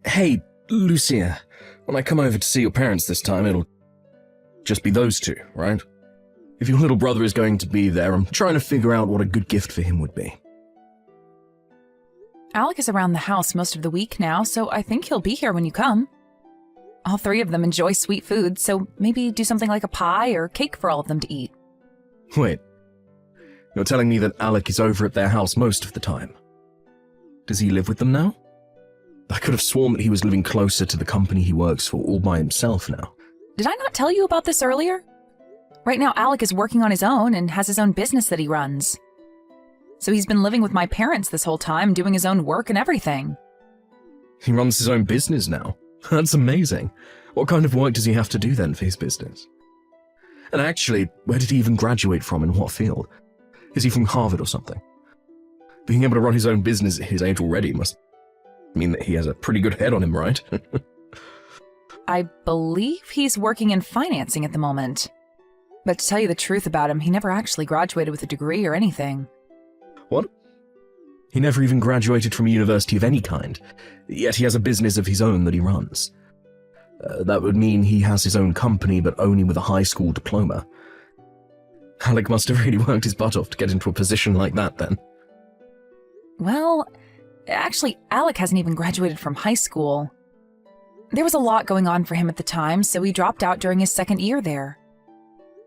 Hey, Lucia, when I come over to see your parents this time, it'll just be those two, right? If your little brother is going to be there, I'm trying to figure out what a good gift for him would be. Alec is around the house most of the week now, so I think he'll be here when you come. All three of them enjoy sweet food, so maybe do something like a pie or cake for all of them to eat. Wait, you're telling me that Alec is over at their house most of the time? Does he live with them now? I could have sworn that he was living closer to the company he works for all by himself now. Did I not tell you about this earlier? Right now, Alec is working on his own and has his own business that he runs. So he's been living with my parents this whole time, doing his own work and everything. He runs his own business now? That's amazing. What kind of work does he have to do then for his business? And actually, where did he even graduate from, in what field? Is he from Harvard or something? Being able to run his own business at his age already must mean that he has a pretty good head on him, right? I believe he's working in financing at the moment. But to tell you the truth about him, he never actually graduated with a degree or anything. What? He never even graduated from a university of any kind, yet he has a business of his own that he runs. That would mean he has his own company, but only with a high school diploma. Alec must have really worked his butt off to get into a position like that, then. Well, actually, Alec hasn't even graduated from high school. There was a lot going on for him at the time, so he dropped out during his second year there.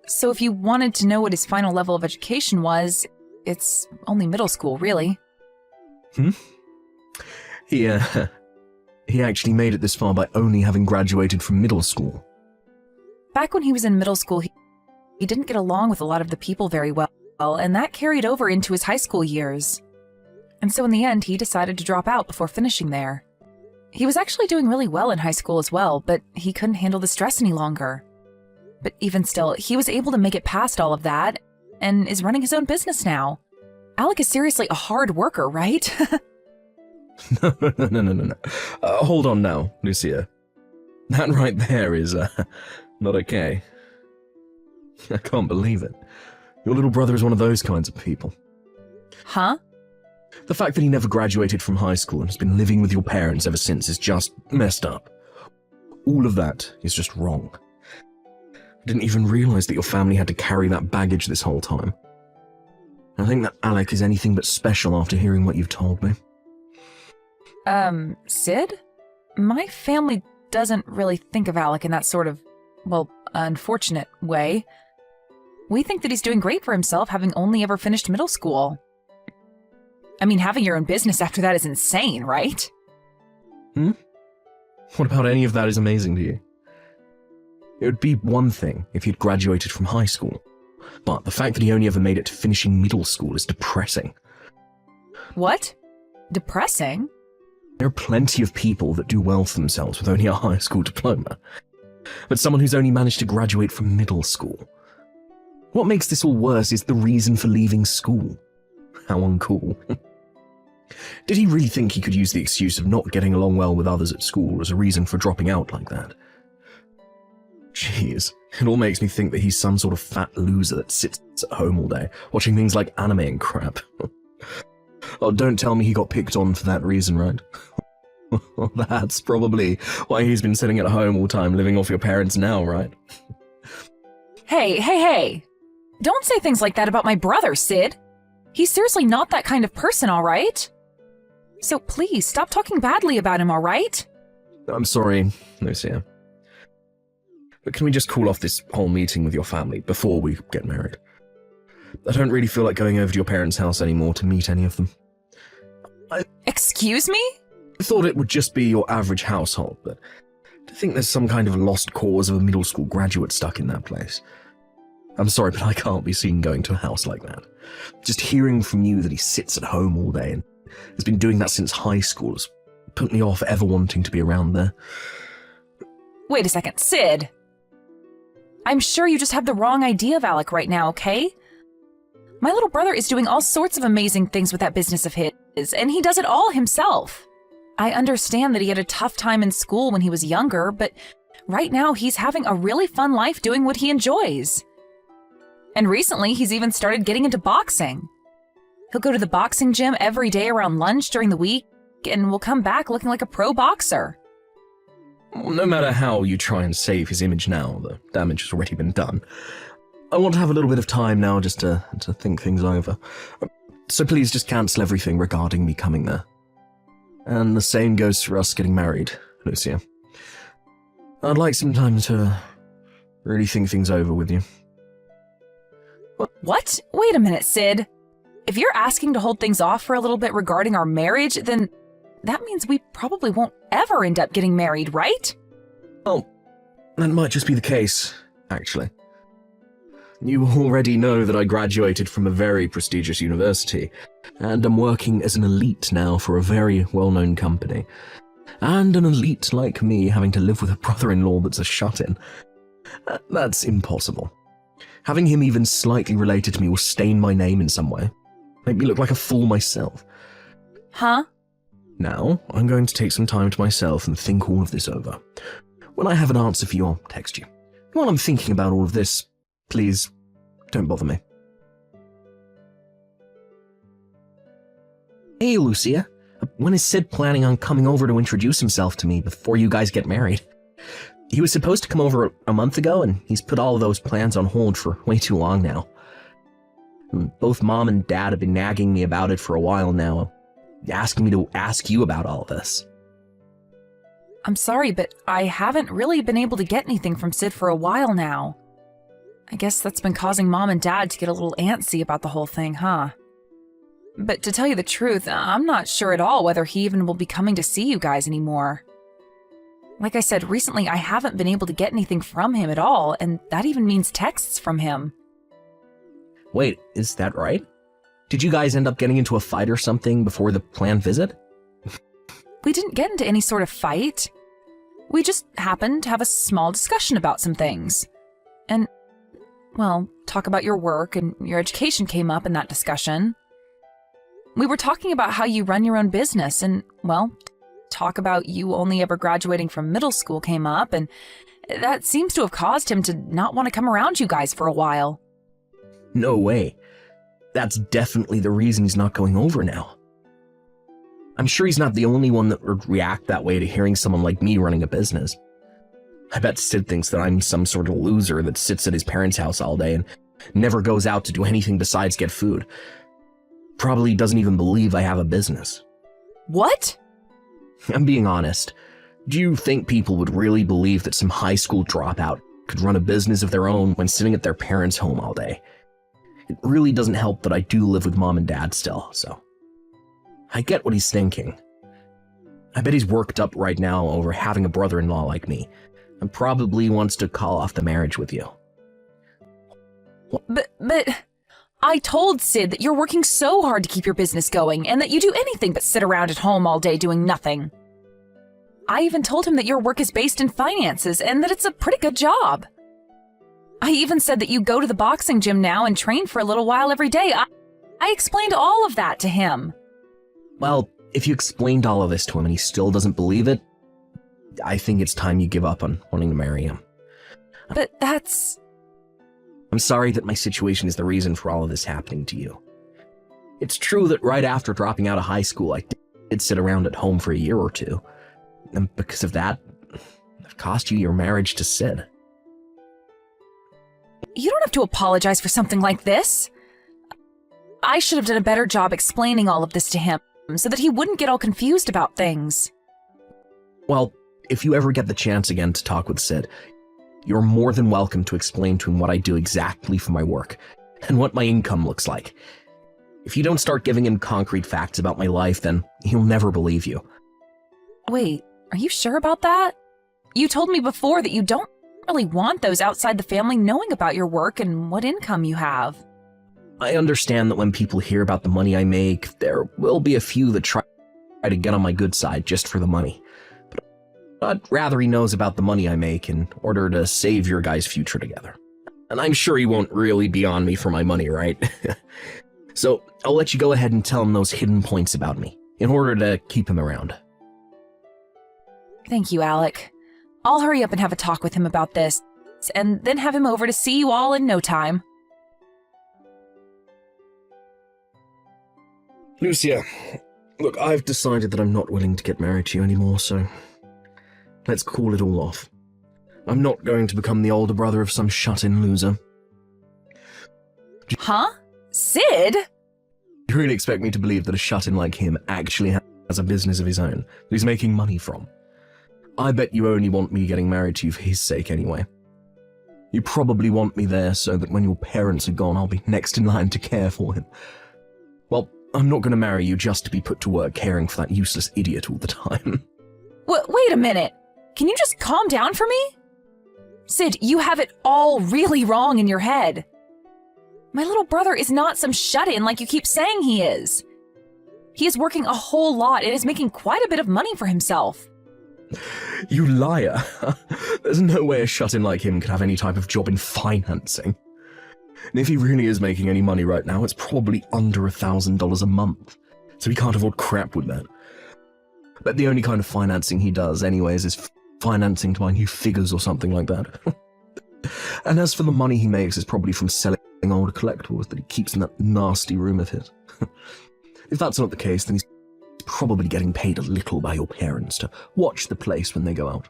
So if you wanted to know what his final level of education was, it's only middle school, really. He actually made it this far by only having graduated from middle school. Back when he was in middle school, he didn't get along with a lot of the people very well, and that carried over into his high school years. And so in the end, he decided to drop out before finishing there. He was actually doing really well in high school as well, but he couldn't handle the stress any longer. But even still, he was able to make it past all of that, and is running his own business now. Alec is seriously a hard worker, right? No. Hold on now, Lucia. That right there is, not okay. I can't believe it. Your little brother is one of those kinds of people. Huh? The fact that he never graduated from high school and has been living with your parents ever since is just messed up. All of that is just wrong. I didn't even realize that your family had to carry that baggage this whole time. I think that Alec is anything but special after hearing what you've told me. Sid? My family doesn't really think of Alec in that sort of, well, unfortunate way. We think that he's doing great for himself, having only ever finished middle school. I mean, having your own business after that is insane, right? What about any of that is amazing to you? It would be one thing if he'd graduated from high school, but the fact that he only ever made it to finishing middle school is depressing. What? Depressing? There are plenty of people that do well for themselves with only a high school diploma, but someone who's only managed to graduate from middle school. What makes this all worse is the reason for leaving school. How uncool. Did he really think he could use the excuse of not getting along well with others at school as a reason for dropping out like that? Jeez, it all makes me think that he's some sort of fat loser that sits at home all day, watching things like anime and crap. Oh, don't tell me he got picked on for that reason, right? That's probably why he's been sitting at home all the time, living off your parents now, right? Hey! Don't say things like that about my brother, Sid! He's seriously not that kind of person, alright? So please, stop talking badly about him, alright? I'm sorry, Lucia. But can we just call off this whole meeting with your family before we get married? I don't really feel like going over to your parents' house anymore to meet any of them. Excuse me? I thought it would just be your average household, but I think there's some kind of lost cause of a middle school graduate stuck in that place. I'm sorry, but I can't be seen going to a house like that. Just hearing from you that he sits at home all day and has been doing that since high school has put me off ever wanting to be around there. Wait a second, Sid. I'm sure you just have the wrong idea of Alec right now, okay? My little brother is doing all sorts of amazing things with that business of his, and he does it all himself. I understand that he had a tough time in school when he was younger, but right now he's having a really fun life doing what he enjoys. And recently, he's even started getting into boxing. He'll go to the boxing gym every day around lunch during the week and will come back looking like a pro boxer. No matter how you try and save his image now, the damage has already been done. I want to have a little bit of time now just to think things over. So please just cancel everything regarding me coming there. And the same goes for us getting married, Lucia. I'd like some time to really think things over with you. What? Wait a minute, Sid. If you're asking to hold things off for a little bit regarding our marriage, then that means we probably won't ever end up getting married, right? Well, that might just be the case, actually. You already know that I graduated from a very prestigious university, and I'm working as an elite now for a very well-known company. And an elite like me having to live with a brother-in-law that's a shut-in. That's impossible. Having him even slightly related to me will stain my name in some way. Make me look like a fool myself. Huh? Now, I'm going to take some time to myself and think all of this over. When I have an answer for you, I'll text you. While I'm thinking about all of this, please, don't bother me. Hey, Lucia. When is Sid planning on coming over to introduce himself to me before you guys get married? He was supposed to come over a month ago, and he's put all of those plans on hold for way too long now. Both Mom and Dad have been nagging me about it for a while now, asking me to ask you about all this. I'm sorry, but I haven't really been able to get anything from Sid for a while now. I guess that's been causing Mom and Dad to get a little antsy about the whole thing, huh? But to tell you the truth, I'm not sure at all whether he even will be coming to see you guys anymore. Like I said, recently I haven't been able to get anything from him at all, and that even means texts from him. Wait, is that right? Did you guys end up getting into a fight or something before the planned visit? We didn't get into any sort of fight. We just happened to have a small discussion about some things. And, well, talk about your work and your education came up in that discussion. We were talking about how you run your own business and, well, talk about you only ever graduating from middle school came up, and that seems to have caused him to not want to come around you guys for a while. No way. That's definitely the reason he's not going over now. I'm sure he's not the only one that would react that way to hearing someone like me running a business. I bet Sid thinks that I'm some sort of loser that sits at his parents' house all day and never goes out to do anything besides get food. Probably doesn't even believe I have a business. What? I'm being honest. Do you think people would really believe that some high school dropout could run a business of their own when sitting at their parents' home all day? It really doesn't help that I do live with Mom and Dad still, so I get what he's thinking. I bet he's worked up right now over having a brother-in-law like me, and probably wants to call off the marriage with you. But I told Sid that you're working so hard to keep your business going and that you do anything but sit around at home all day doing nothing. I even told him that your work is based in finances and that it's a pretty good job. I even said that you go to the boxing gym now and train for a little while every day. I explained all of that to him. Well, if you explained all of this to him and he still doesn't believe it, I think it's time you give up on wanting to marry him. But that's... I'm sorry that my situation is the reason for all of this happening to you. It's true that right after dropping out of high school, I did sit around at home for a year or two. And because of that, I've cost you your marriage to Sid. You don't have to apologize for something like this. I should have done a better job explaining all of this to him so that he wouldn't get all confused about things. Well, if you ever get the chance again to talk with Sid, you're more than welcome to explain to him what I do exactly for my work and what my income looks like. If you don't start giving him concrete facts about my life, then he'll never believe you. Wait, are you sure about that? You told me before that you don't really want those outside the family knowing about your work and what income you have. I understand that when people hear about the money I make, there will be a few that try to get on my good side just for the money. But I'd rather he knows about the money I make in order to save your guys' future together. And I'm sure he won't really be on me for my money, right? So I'll let you go ahead and tell him those hidden points about me in order to keep him around. Thank you, Alec. I'll hurry up and have a talk with him about this, and then have him over to see you all in no time. Lucia, look, I've decided that I'm not willing to get married to you anymore, so Let's call it all off. I'm not going to become the older brother of some shut-in loser. Huh? Sid? You really expect me to believe that a shut-in like him actually has a business of his own that he's making money from? I bet you only want me getting married to you for his sake anyway. You probably want me there so that when your parents are gone, I'll be next in line to care for him. Well, I'm not going to marry you just to be put to work caring for that useless idiot all the time. Wait a minute. Can you just calm down for me? Sid, you have it all really wrong in your head. My little brother is not some shut-in like you keep saying he is. He is working a whole lot and is making quite a bit of money for himself. You liar. There's no way a shut-in like him could have any type of job in financing. And if he really is making any money right now, it's probably under $1,000 a month. So he can't afford crap with that. But the only kind of financing he does anyways is financing to buy new figures or something like that. And as for the money he makes, it's probably from selling old collectibles that he keeps in that nasty room of his. If that's not the case, then he's probably getting paid a little by your parents to watch the place when they go out.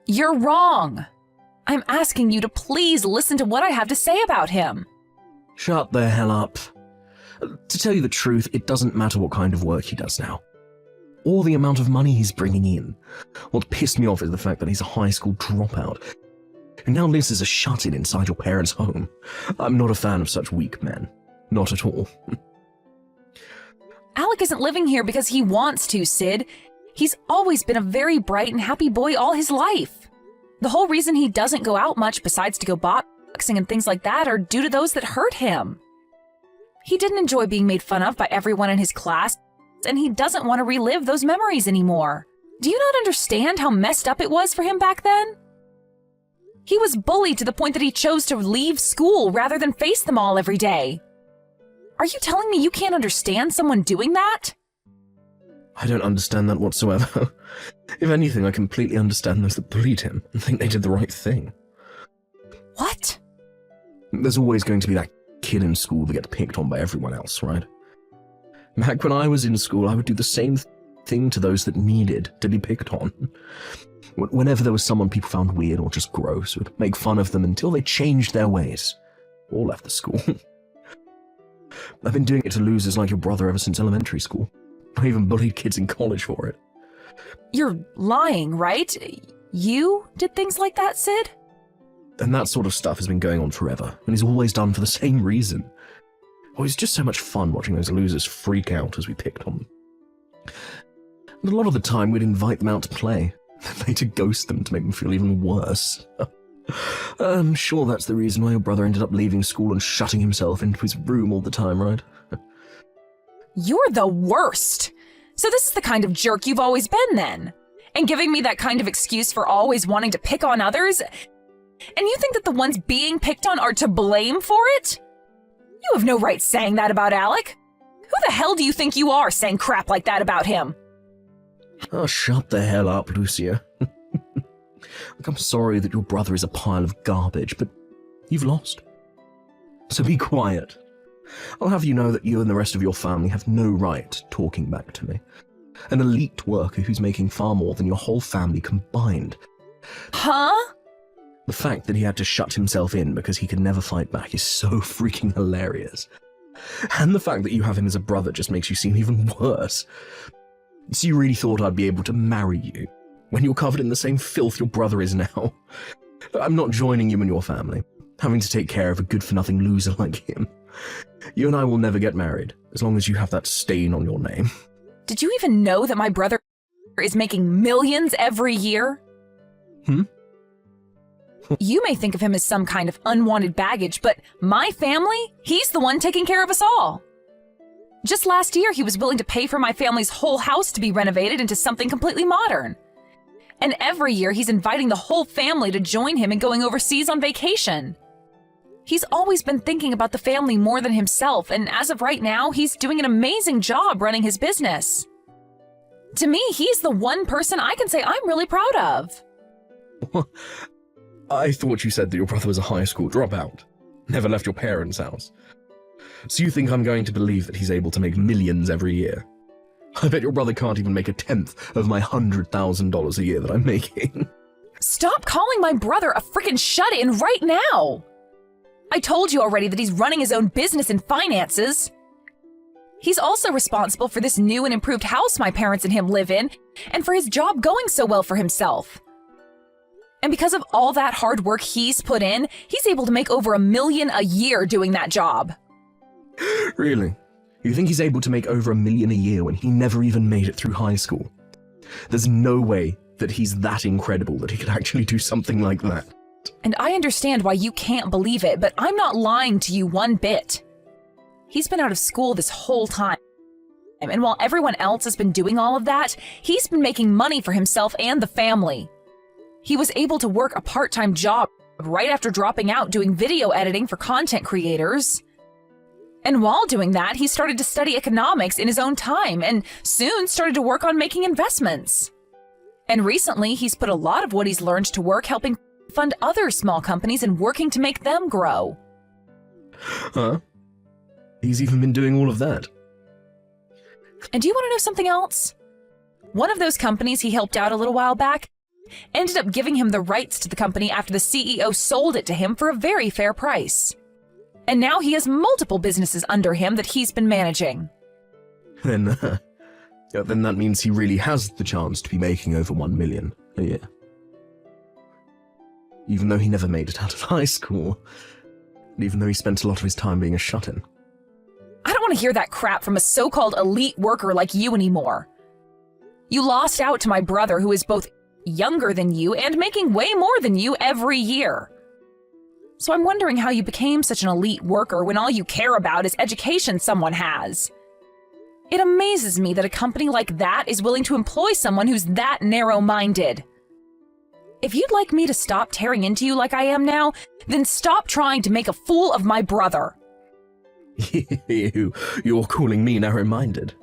You're wrong. I'm asking you to please listen to what I have to say about him. Shut the hell up. To tell you the truth, it doesn't matter what kind of work he does now, or the amount of money he's bringing in. What pissed me off is the fact that he's a high school dropout, who now lives as a shut-in inside your parents' home. I'm not a fan of such weak men. Not at all. Alec isn't living here because he wants to, Sid. He's always been a very bright and happy boy all his life. The whole reason he doesn't go out much besides to go boxing and things like that are due to those that hurt him. He didn't enjoy being made fun of by everyone in his class, and he doesn't want to relive those memories anymore. Do you not understand how messed up it was for him back then? He was bullied to the point that he chose to leave school rather than face them all every day. Are you telling me you can't understand someone doing that? I don't understand that whatsoever. If anything, I completely understand those that bullied him and think they did the right thing. What? There's always going to be that kid in school that gets picked on by everyone else, right? Back when I was in school, I would do the same thing to those that needed to be picked on. Whenever there was someone people found weird or just gross, would make fun of them until they changed their ways or left the school. I've been doing it to losers like your brother ever since elementary school. I even bullied kids in college for it. You're lying, right? You did things like that, Sid? And that sort of stuff has been going on forever, and is always done for the same reason. Oh, it's just so much fun watching those losers freak out as we picked on them. And a lot of the time we'd invite them out to play, then later ghost them to make them feel even worse. I'm sure that's the reason why your brother ended up leaving school and shutting himself into his room all the time, right? You're the worst! So this is the kind of jerk you've always been then? And giving me that kind of excuse for always wanting to pick on others? And you think that the ones being picked on are to blame for it? You have no right saying that about Alec. Who the hell do you think you are saying crap like that about him? Oh, shut the hell up, Lucia. Look, I'm sorry that your brother is a pile of garbage, but you've lost. So be quiet. I'll have you know that you and the rest of your family have no right talking back to me. An elite worker who's making far more than your whole family combined. Huh? The fact that he had to shut himself in because he could never fight back is so freaking hilarious. And the fact that you have him as a brother just makes you seem even worse. So you really thought I'd be able to marry you when you're covered in the same filth your brother is now? I'm not joining you and your family, having to take care of a good-for-nothing loser like him. You and I will never get married, as long as you have that stain on your name. Did you even know that my brother is making millions every year? You may think of him as some kind of unwanted baggage, but my family, he's the one taking care of us all. Just last year, he was willing to pay for my family's whole house to be renovated into something completely modern. And every year, he's inviting the whole family to join him in going overseas on vacation. He's always been thinking about the family more than himself, and as of right now, he's doing an amazing job running his business. To me, he's the one person I can say I'm really proud of. I thought you said that your brother was a high school dropout. Never left your parents' house. So you think I'm going to believe that he's able to make millions every year? I bet your brother can't even make a tenth of my $100,000 a year that I'm making. Stop calling my brother a frickin' shut-in right now! I told you already that he's running his own business and finances. He's also responsible for this new and improved house my parents and him live in, and for his job going so well for himself. And because of all that hard work he's put in, he's able to make over $1 million a year doing that job. Really? You think he's able to make over $1 million a year when he never even made it through high school? There's no way that he's that incredible that he could actually do something like that. And I understand why you can't believe it, but I'm not lying to you one bit. He's been out of school this whole time. And while everyone else has been doing all of that, he's been making money for himself and the family. He was able to work a part-time job right after dropping out doing video editing for content creators. And while doing that, he started to study economics in his own time and soon started to work on making investments. And recently, he's put a lot of what he's learned to work helping fund other small companies and working to make them grow. Huh? He's even been doing all of that. And do you want to know something else? One of those companies he helped out a little while back ended up giving him the rights to the company after the CEO sold it to him for a very fair price. And now he has multiple businesses under him that he's been managing. Then that means he really has the chance to be making over $1 million a year. Even though he never made it out of high school. And even though he spent a lot of his time being a shut-in. I don't want to hear that crap from a so-called elite worker like you anymore. You lost out to my brother, who is both younger than you and making way more than you every year. So I'm wondering how you became such an elite worker when all you care about is education someone has. It amazes me that a company like that is willing to employ someone who's that narrow-minded. If you'd like me to stop tearing into you like I am now, then stop trying to make a fool of my brother. You're calling me narrow-minded.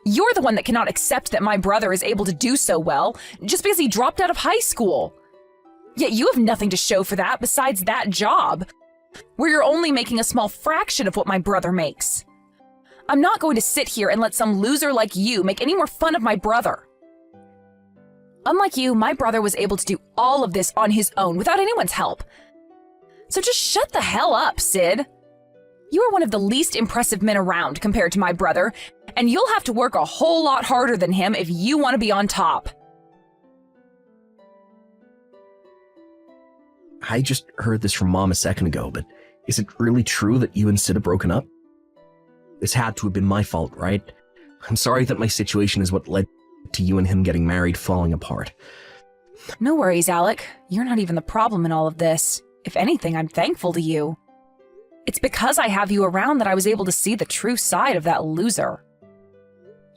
You're the one that cannot accept that my brother is able to do so well just because he dropped out of high school. Yet you have nothing to show for that besides that job, where you're only making a small fraction of what my brother makes. I'm not going to sit here and let some loser like you make any more fun of my brother. Unlike you, my brother was able to do all of this on his own without anyone's help. So just shut the hell up, Sid. You are one of the least impressive men around compared to my brother, and you'll have to work a whole lot harder than him if you want to be on top. I just heard this from Mom a second ago, but is it really true that you and Sid have broken up? This had to have been my fault, right? I'm sorry that my situation is what led to you and him getting married falling apart. No worries, Alec. You're not even the problem in all of this. If anything, I'm thankful to you. It's because I have you around that I was able to see the true side of that loser.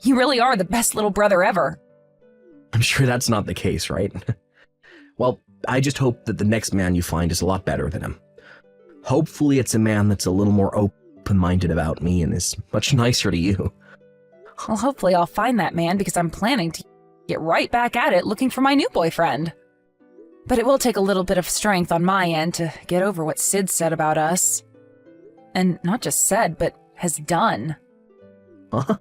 You really are the best little brother ever. I'm sure that's not the case, right? Well, I just hope that the next man you find is a lot better than him. Hopefully it's a man that's a little more open-minded about me and is much nicer to you. Well, hopefully I'll find that man because I'm planning to get right back at it looking for my new boyfriend. But it will take a little bit of strength on my end to get over what Sid said about us. And not just said, but has done. Huh?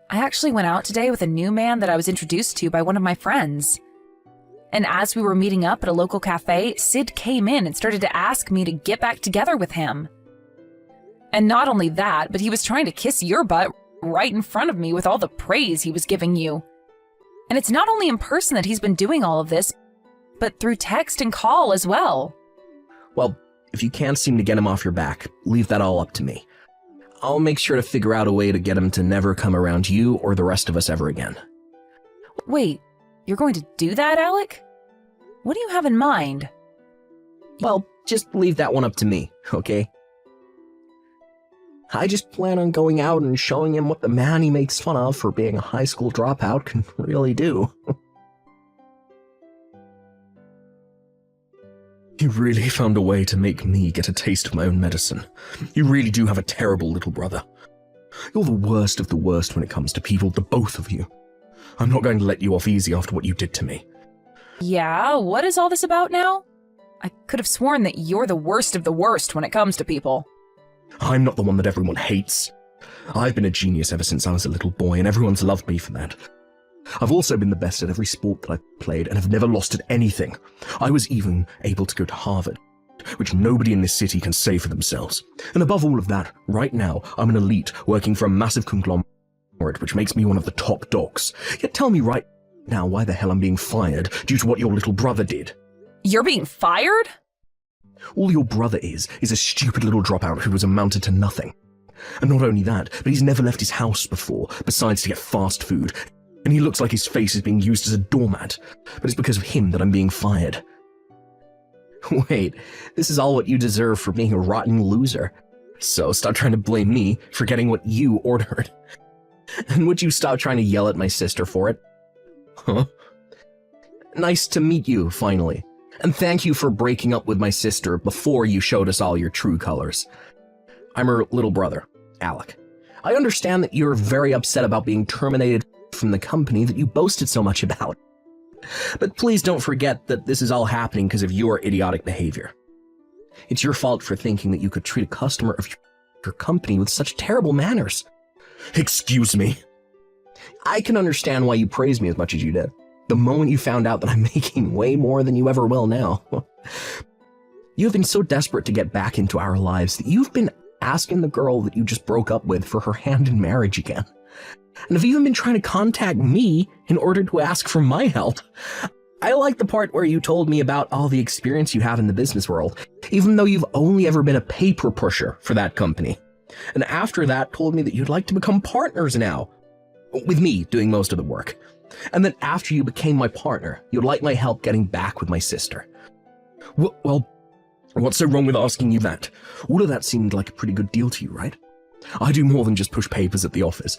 I actually went out today with a new man that I was introduced to by one of my friends. And as we were meeting up at a local cafe, Sid came in and started to ask me to get back together with him. And not only that, but he was trying to kiss your butt right in front of me with all the praise he was giving you. And it's not only in person that he's been doing all of this, but through text and call as well. Well, if you can't seem to get him off your back, leave that all up to me. I'll make sure to figure out a way to get him to never come around you or the rest of us ever again. Wait, you're going to do that, Alec? What do you have in mind? Well, just leave that one up to me, okay? I just plan on going out and showing him what the man he makes fun of for being a high school dropout can really do. You really found a way to make me get a taste of my own medicine. You really do have a terrible little brother. You're the worst of the worst when it comes to people, the both of you. I'm not going to let you off easy after what you did to me. Yeah, what is all this about now? I could have sworn that you're the worst of the worst when it comes to people. I'm not the one that everyone hates. I've been a genius ever since I was a little boy, and everyone's loved me for that. I've also been the best at every sport that I've played, and have never lost at anything. I was even able to go to Harvard, which nobody in this city can say for themselves. And above all of that, right now, I'm an elite working for a massive conglomerate, which makes me one of the top dogs. Yet tell me right now why the hell I'm being fired due to what your little brother did. You're being fired? All your brother is a stupid little dropout who has amounted to nothing. And not only that, but he's never left his house before, besides to get fast food. And he looks like his face is being used as a doormat. But it's because of him that I'm being fired. Wait, this is all what you deserve for being a rotten loser. So stop trying to blame me for getting what you ordered. And would you stop trying to yell at my sister for it? Huh? Nice to meet you, finally. And thank you for breaking up with my sister before you showed us all your true colors. I'm her little brother, Alec. I understand that you're very upset about being terminated from the company that you boasted so much about. But please don't forget that this is all happening because of your idiotic behavior. It's your fault for thinking that you could treat a customer of your company with such terrible manners. Excuse me? I can understand why you praised me as much as you did. The moment you found out that I'm making way more than you ever will now. You have been so desperate to get back into our lives that you've been asking the girl that you just broke up with for her hand in marriage again. And have even been trying to contact me in order to ask for my help. I like the part where you told me about all the experience you have in the business world, even though you've only ever been a paper pusher for that company. And after that, told me that you'd like to become partners now, with me doing most of the work. And then after you became my partner, you'd like my help getting back with my sister. Well, what's so wrong with asking you that? All of that seemed like a pretty good deal to you, right? I do more than just push papers at the office,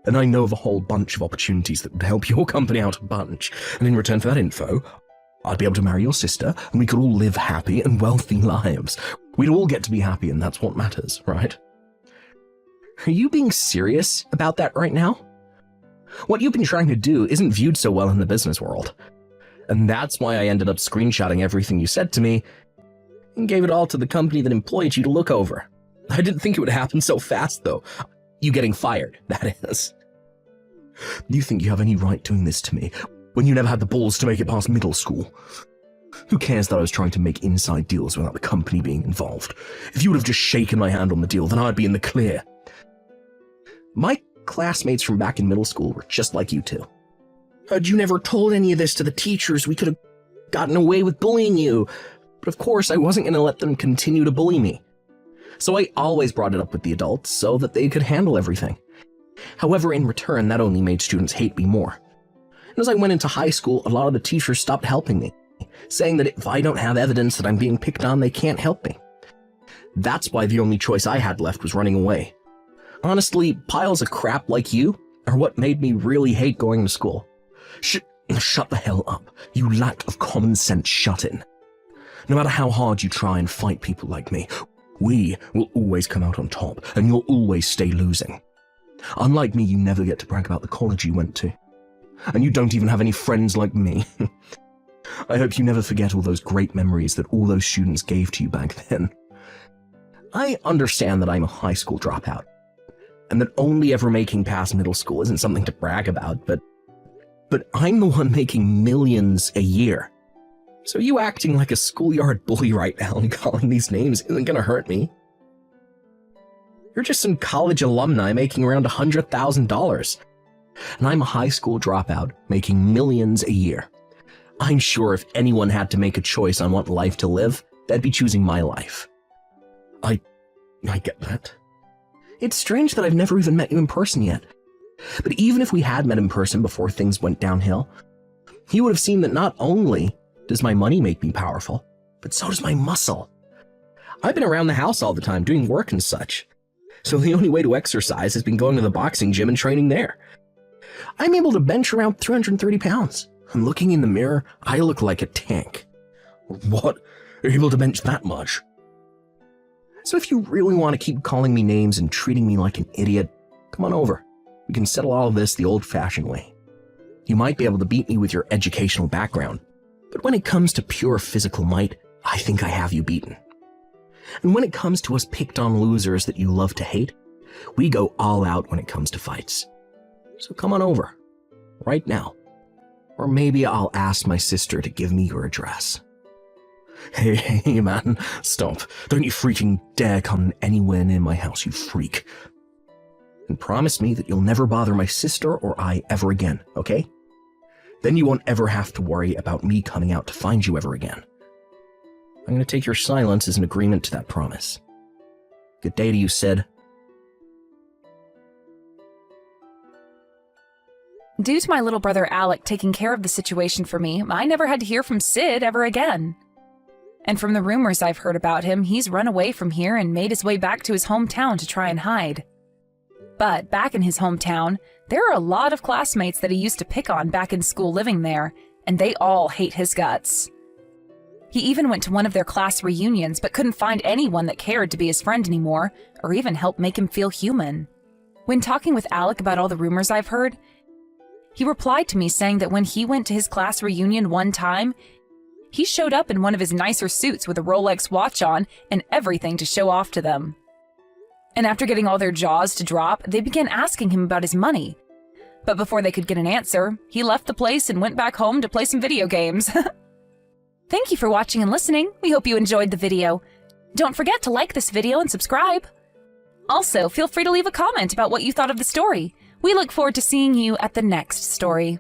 and I know of a whole bunch of opportunities that would help your company out a bunch. And in return for that info, I'd be able to marry your sister, and we could all live happy and wealthy lives. We'd all get to be happy, and that's what matters, right? Are you being serious about that right now? What you've been trying to do isn't viewed so well in the business world. And that's why I ended up screenshotting everything you said to me and gave it all to the company that employed you to look over. I didn't think it would happen so fast, though. You getting fired, that is. You think you have any right doing this to me when you never had the balls to make it past middle school? Who cares that I was trying to make inside deals without the company being involved? If you would have just shaken my hand on the deal, then I'd be in the clear. My classmates from back in middle school were just like you two. Had you never told any of this to the teachers, we could have gotten away with bullying you. But of course, I wasn't going to let them continue to bully me. So I always brought it up with the adults so that they could handle everything. However, in return, that only made students hate me more. And as I went into high school, a lot of the teachers stopped helping me, saying that if I don't have evidence that I'm being picked on, they can't help me. That's why the only choice I had left was running away. Honestly, piles of crap like you are what made me really hate going to school. Shut the hell up. You lack of common sense, shut in. No matter how hard you try and fight people like me, we will always come out on top, and you'll always stay losing. Unlike me, you never get to brag about the college you went to. And you don't even have any friends like me. I hope you never forget all those great memories that all those students gave to you back then. I understand that I'm a high school dropout, and that only ever making past middle school isn't something to brag about, but I'm the one making millions a year. So you acting like a schoolyard bully right now and calling these names isn't gonna hurt me. You're just some college alumni making around $100,000. And I'm a high school dropout making millions a year. I'm sure if anyone had to make a choice on what life to live, they'd be choosing my life. I get that. It's strange that I've never even met you in person yet. But even if we had met in person before things went downhill, you would have seen that not only does my money make me powerful, but so does my muscle. I've been around the house all the time doing work and such. So the only way to exercise has been going to the boxing gym and training there. I'm able to bench around 330 pounds. And looking in the mirror, I look like a tank. What? You're able to bench that much? So if you really want to keep calling me names and treating me like an idiot, come on over. We can settle all of this the old-fashioned way. You might be able to beat me with your educational background, but when it comes to pure physical might, I think I have you beaten. And when it comes to us picked-on losers that you love to hate, We go all out when it comes to fights. So come on over. Right now. Or maybe I'll ask my sister to give me your address. Hey, man, stop. Don't you freaking dare come anywhere near my house, you freak. And promise me that you'll never bother my sister or I ever again, okay? Then you won't ever have to worry about me coming out to find you ever again. I'm going to take your silence as an agreement to that promise. Good day to you, Sid. Due to my little brother Alec taking care of the situation for me, I never had to hear from Sid ever again. And from the rumors I've heard about him, he's run away from here and made his way back to his hometown to try and hide. But back in his hometown, there are a lot of classmates that he used to pick on back in school living there, and they all hate his guts. He even went to one of their class reunions but couldn't find anyone that cared to be his friend anymore, or even help make him feel human. When talking with Alec about all the rumors I've heard, he replied to me saying that when he went to his class reunion one time, he showed up in one of his nicer suits with a Rolex watch on and everything to show off to them. And after getting all their jaws to drop, they began asking him about his money. But before they could get an answer, he left the place and went back home to play some video games. Thank you for watching and listening. We hope you enjoyed the video. Don't forget to like this video and subscribe. Also, feel free to leave a comment about what you thought of the story. We look forward to seeing you at the next story.